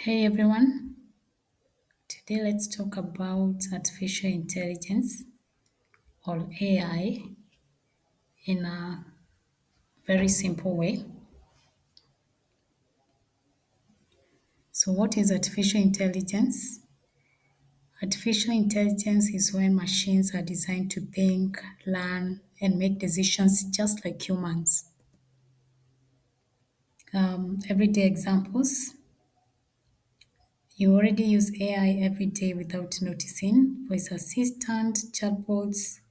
Hey everyone, today let's talk about artificial intelligence or AI in a very simple way. So, what is artificial intelligence? Artificial intelligence is when machines are designed to think, learn, and make decisions just like humans. Everyday examples. You already use AI every day without noticing. Voice assistant, chatbots,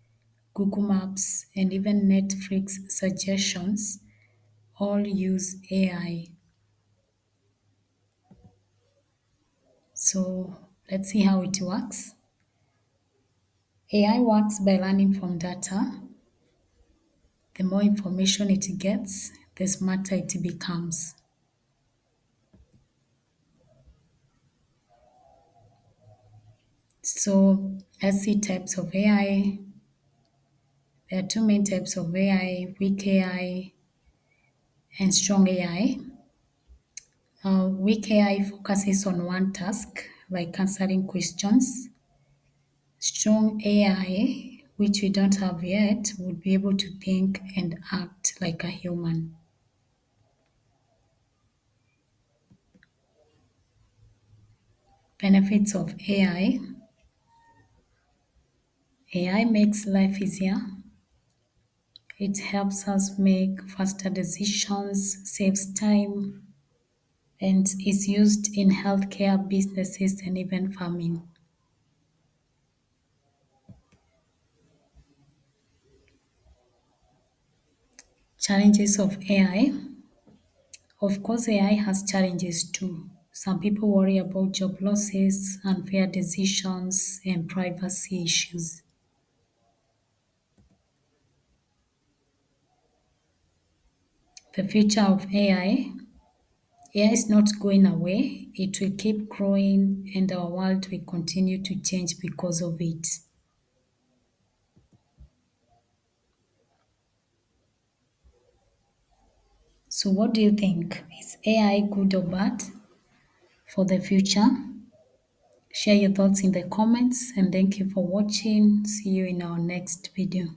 Google Maps, and even Netflix suggestions all use AI. So let's see how it works. AI works by learning from data. The more information it gets, the smarter it becomes. So let's see types of AI. There are two main types of AI, weak AI and strong AI. Weak AI focuses on one task, like answering questions. Strong AI, which we don't have yet, would be able to think and act like a human. Benefits of AI. AI makes life easier. It helps us make faster decisions, saves time, and is used in healthcare, businesses, and even farming. Challenges of AI. Of course, AI has challenges too. Some people worry about job losses, unfair decisions, and privacy issues. The future of AI. AI is not going away, it will keep growing, and our world will continue to change because of it. So, what do you think? Is AI good or bad for the future? Share your thoughts in the comments, and thank you for watching. See you in our next video.